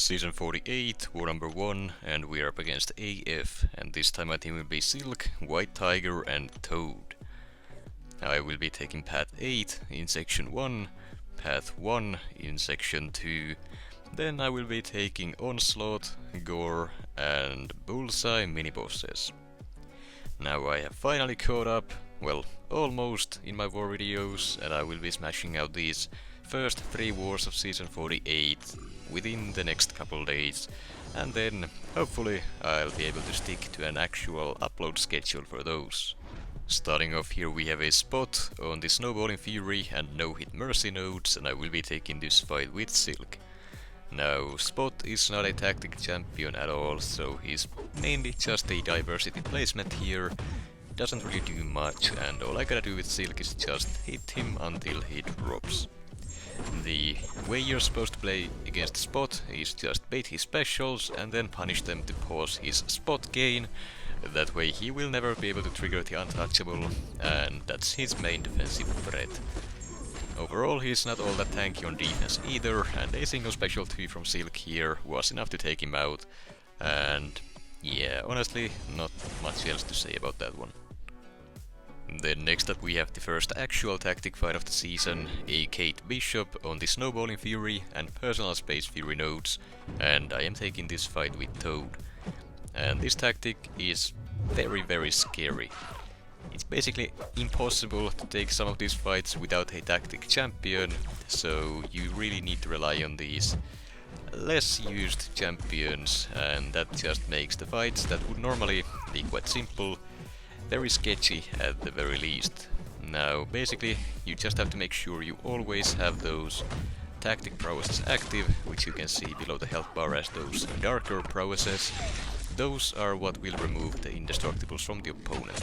Season 48, War number 1, and we are up against AF, and this time my team will be Silk, White Tiger and Toad. I will be taking Path 8 in Section 1, Path 1 in Section 2, then I will be taking Onslaught, Gorr and Bullseye mini-bosses. Now I have finally caught up, well, almost in my war videos, and I will be smashing out these first 3 wars of Season 48 within the next couple days, and then hopefully I'll be able to stick to an actual upload schedule for those. Starting off here we have a spot on the Snowballing Fury and no-hit Mercy nodes, and I will be taking this fight with Silk. Now, Spot is not a tactic champion at all, so he's mainly just a diversity placement here. Doesn't really do much, and all I gotta do with Silk is just hit him until he drops. The way you're supposed to play against Spot is just bait his specials and then punish them to pause his spot gain. That way he will never be able to trigger the untouchable, and that's his main defensive threat. Overall, he's not all that tanky on defense either, and a single special 2 from Silk here was enough to take him out. And yeah, honestly, not much else to say about that one. Then next up we have the first actual tactic fight of the season, a Kate Bishop on the Snowballing Fury and Personal Space Fury nodes, and I am taking this fight with Toad. And this tactic is very scary. It's basically impossible to take some of these fights without a tactic champion, so you really need to rely on these less used champions, and that just makes the fights that would normally be quite simple very sketchy at the very least. Now basically you just have to make sure you always have those tactic prowesses active, which you can see below the health bar as those darker prowesses. Those are what will remove the indestructibles from the opponent.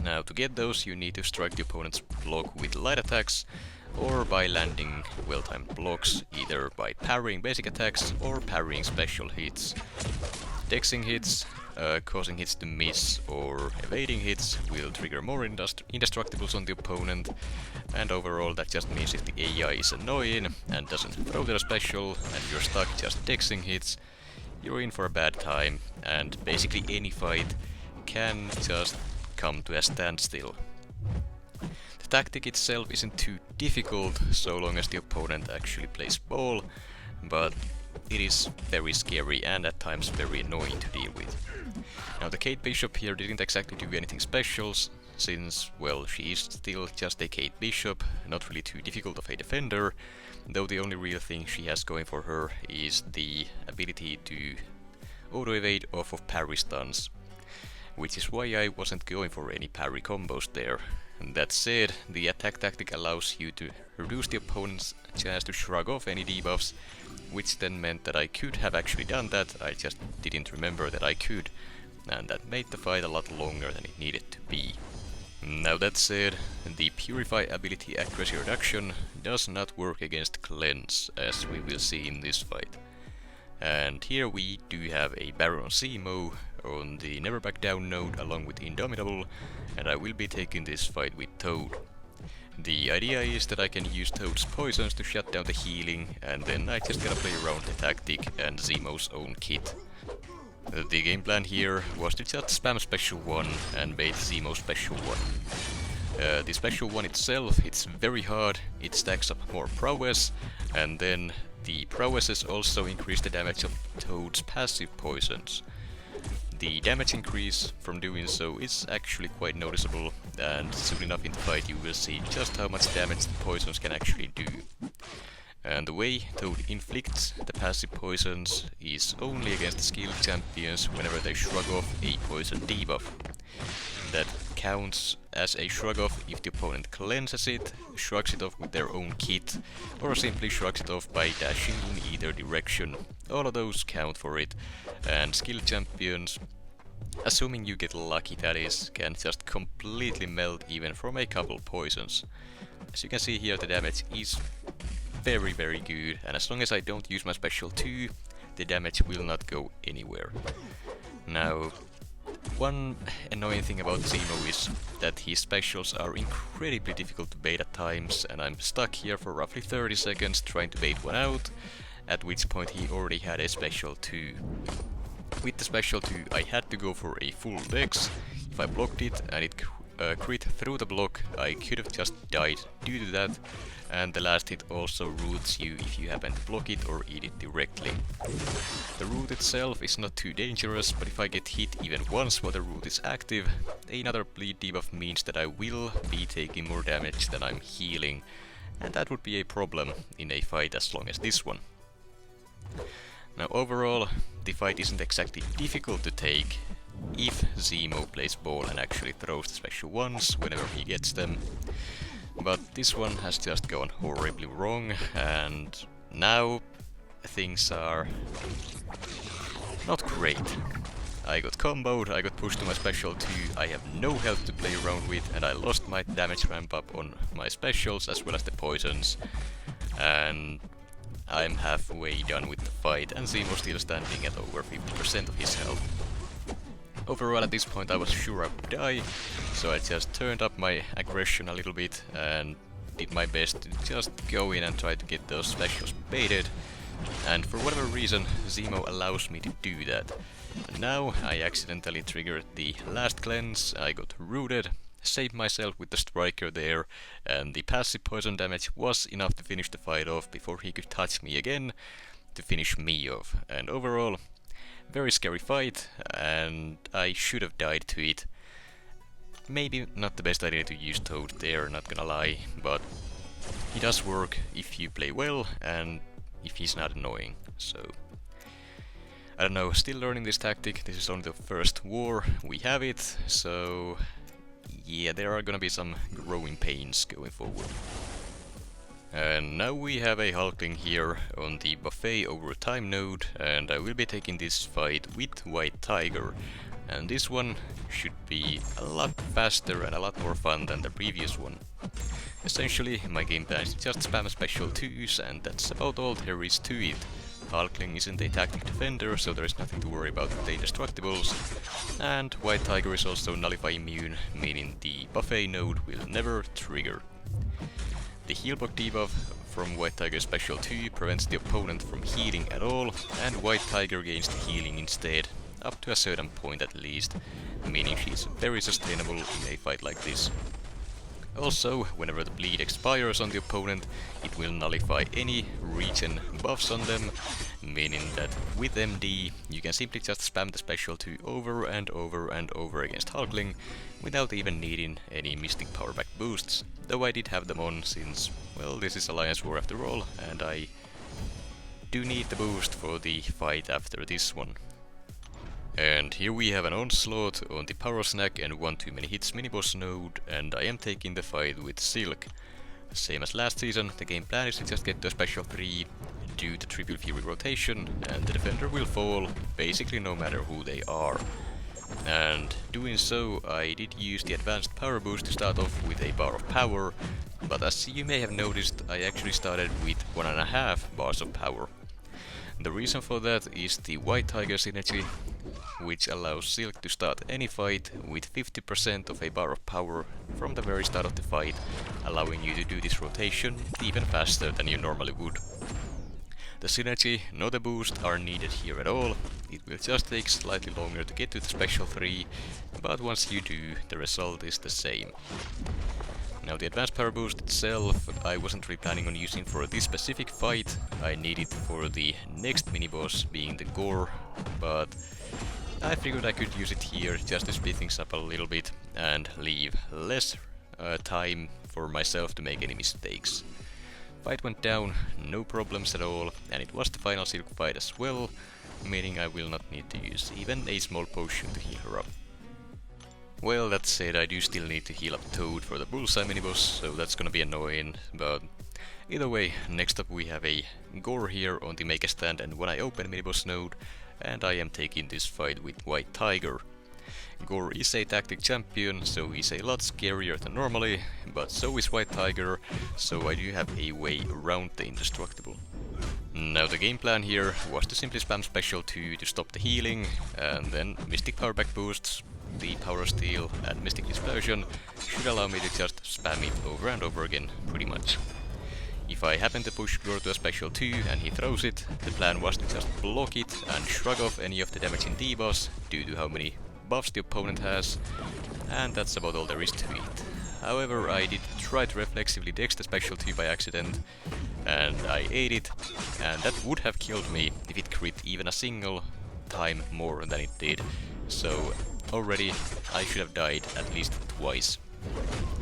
Now to get those you need to strike the opponent's block with light attacks, or by landing well-timed blocks, either by parrying basic attacks or parrying special hits. Dexing hits, causing hits to miss, or evading hits will trigger more indestructibles on the opponent, and overall that just means if the AI is annoying and doesn't throw their special and you're stuck just dexing hits, you're in for a bad time, and basically any fight can just come to a standstill. The tactic itself isn't too difficult so long as the opponent actually plays ball, but it is very scary and at times very annoying to deal with. Now the Kate Bishop here didn't exactly do anything special, since, well, she is still just a Kate Bishop, not really too difficult of a defender, though the only real thing she has going for her is the ability to auto-evade off of parry stuns, which is why I wasn't going for any parry combos there. That said, the attack tactic allows you to reduce the opponent's chance to shrug off any debuffs, which then meant that I could have actually done that, I just didn't remember that I could, and that made the fight a lot longer than it needed to be. Now that said, the Purify ability accuracy reduction does not work against Cleanse, as we will see in this fight. And here we do have a Baron Zemo on the Never Back Down node along with Indomitable, and I will be taking this fight with Toad. The idea is that I can use Toad's poisons to shut down the healing, and then I just gotta play around the tactic and Zemo's own kit. The game plan here was to just spam Special 1 and bait Zemo Special 1. The Special 1 itself, it's very hard, it stacks up more prowess, and then the prowesses also increase the damage of Toad's passive poisons. The damage increase from doing so is actually quite noticeable, and soon enough in the fight you will see just how much damage the poisons can actually do. And the way Toad inflicts the passive poisons is only against skilled champions whenever they shrug off a poison debuff. That counts as a shrug off if the opponent cleanses it, shrugs it off with their own kit, or simply shrugs it off by dashing in either direction. All of those count for it, and skilled champions, assuming you get lucky that is, can just completely melt even from a couple poisons. As you can see here, the damage is very good, and as long as I don't use my special 2, the damage will not go anywhere. Now, one annoying thing about Zemo is that his specials are incredibly difficult to bait at times, and I'm stuck here for roughly 30 seconds trying to bait one out, at which point he already had a special 2. With the special 2 I had to go for a full dex. If I blocked it and it crit through the block, I could have just died due to that, and the last hit also roots you if you happen to block it or eat it directly. The root itself is not too dangerous, but if I get hit even once while the root is active, another bleed debuff means that I will be taking more damage than I'm healing, and that would be a problem in a fight as long as this one. Now overall, the fight isn't exactly difficult to take if Zemo plays ball and actually throws the special ones whenever he gets them. But this one has just gone horribly wrong, and now things are not great. I got comboed, I got pushed to my special 2, I have no health to play around with, and I lost my damage ramp up on my specials as well as the poisons. And I'm halfway done with the fight, and Zemo's still standing at over 50% of his health. Overall, at this point I was sure I would die, so I just turned up my aggression a little bit and did my best to just go in and try to get those specials baited. And for whatever reason, Zemo allows me to do that. And now I accidentally triggered the last cleanse, I got rooted, saved myself with the striker there, and the passive poison damage was enough to finish the fight off before he could touch me again to finish me off. And overall, very scary fight, and I should have died to it. Maybe not the best idea to use Toad there, not gonna lie, but he does work if you play well and if he's not annoying, so I don't know, still learning this tactic. This is only the first war we have it, so yeah, there are gonna be some growing pains going forward. And now we have a Hulkling here on the buffet over time node, and I will be taking this fight with White Tiger. And this one should be a lot faster and a lot more fun than the previous one. Essentially, my game plan is just spam special 2s, and that's about all there is to it. Hulkling isn't a tactic defender, so there is nothing to worry about with the indestructibles. And White Tiger is also nullify immune, meaning the buffet node will never trigger. The heal block debuff from White Tiger's special 2 prevents the opponent from healing at all, and White Tiger gains the healing instead, up to a certain point at least, meaning she's very sustainable in a fight like this. Also, whenever the bleed expires on the opponent, it will nullify any regen buffs on them, meaning that with MD you can simply just spam the special 2 over and over and over against Hulkling without even needing any Mystic Power back boosts, though I did have them on since, well, this is Alliance War after all, and I do need the boost for the fight after this one. And here we have an Onslaught on the Power Snack and 1 too many hits miniboss node, and I am taking the fight with Silk. Same as last season, the game plan is to just get the special 3, do the triple fury rotation, and the defender will fall, basically no matter who they are. And doing so, I did use the advanced power boost to start off with a bar of power, but as you may have noticed, I actually started with 1.5 bars of power. The reason for that is the White Tiger synergy, which allows Silk to start any fight with 50% of a bar of power from the very start of the fight, allowing you to do this rotation even faster than you normally would. The synergy nor the boost are needed here at all. It will just take slightly longer to get to the special 3, but once you do, the result is the same. Now the advanced power boost itself, I wasn't really planning on using for this specific fight. I need it for the next mini-boss, being the Gorr, but I figured I could use it here just to speed things up a little bit and leave less time for myself to make any mistakes. Fight went down, no problems at all, and it was the final Silk fight as well, meaning I will not need to use even a small potion to heal her up. Well, that said, I do still need to heal up Toad for the Bullseye miniboss, so that's gonna be annoying, but either way, next up we have a Gorr here on the Make a Stand and When I Open miniboss node, and I am taking this fight with White Tiger. Gorr is a tactic champion, so he's a lot scarier than normally, but so is White Tiger, so I do have a way around the indestructible. Now the game plan here was to simply spam special 2 to stop the healing, and then Mystic Power back boosts, the Power Steel and Mystic Explosion should allow me to just spam it over and over again, pretty much. If I happen to push Gorr to a special 2 and he throws it, the plan was to just block it and shrug off any of the damage in debuffs due to how many buffs the opponent has, and that's about all there is to it. However, I did try to reflexively dex the special 2 by accident, and I ate it, and that would have killed me if it crit even a single time more than it did. So already I should have died at least twice.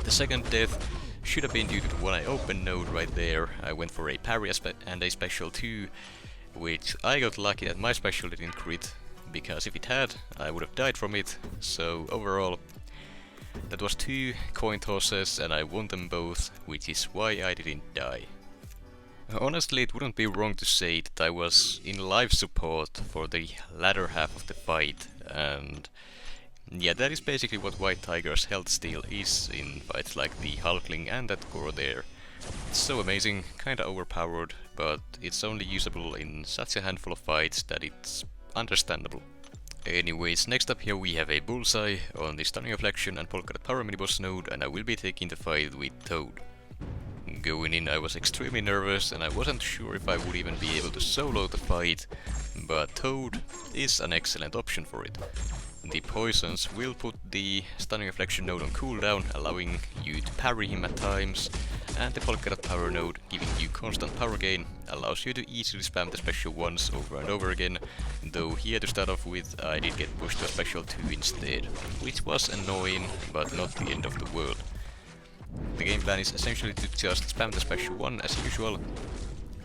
The second death should have been due to the one I opened node right there. I went for a parry and a special 2, which I got lucky that my special didn't crit, because if it had, I would have died from it. So overall, that was 2 coin tosses and I won them both, which is why I didn't die. Honestly, it wouldn't be wrong to say that I was in life support for the latter half of the fight, and yeah, that is basically what White Tiger's health steal is in fights like the Hulkling and that Gorr there. It's so amazing, kinda overpowered, but it's only usable in such a handful of fights that it's understandable. Anyways, next up here we have a Bullseye on the Stunning Reflection and Polka Dot Power mini-boss node, and I will be taking the fight with Toad. Going in I was extremely nervous and I wasn't sure if I would even be able to solo the fight, but Toad is an excellent option for it. The poisons will put the Stunning Reflection node on cooldown, allowing you to parry him at times, and the Polka Dot Power node, giving you constant power gain, allows you to easily spam the special 1s over and over again, though here to start off with I did get pushed to a special 2 instead, which was annoying, but not the end of the world. The game plan is essentially to just spam the special 1 as usual,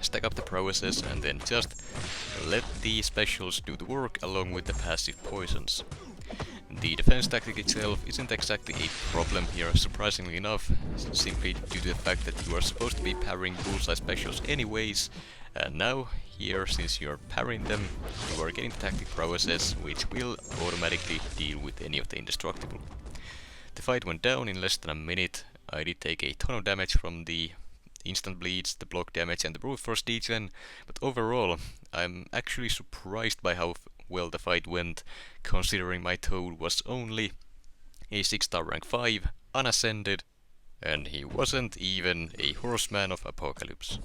stack up the prowesses and then just let the specials do the work along with the passive poisons. The defense tactic itself isn't exactly a problem here, surprisingly enough, simply due to the fact that you are supposed to be parrying Bullseye specials anyways, and now here, since you're parrying them, you are getting the tactic prowesses, which will automatically deal with any of the indestructible. The fight went down in less than a minute. I did take a ton of damage from the instant bleeds, the block damage and the brute force degen, but overall I'm actually surprised by how well the fight went, considering my Toad was only a 6-star rank 5, unascended, and he wasn't even a horseman of apocalypse.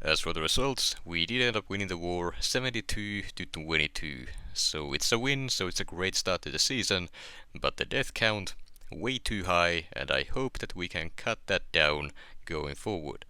As for the results, we did end up winning the war 72 to 22, so it's a win, so it's a great start to the season, but the death count way too high, and I hope that we can cut that down going forward.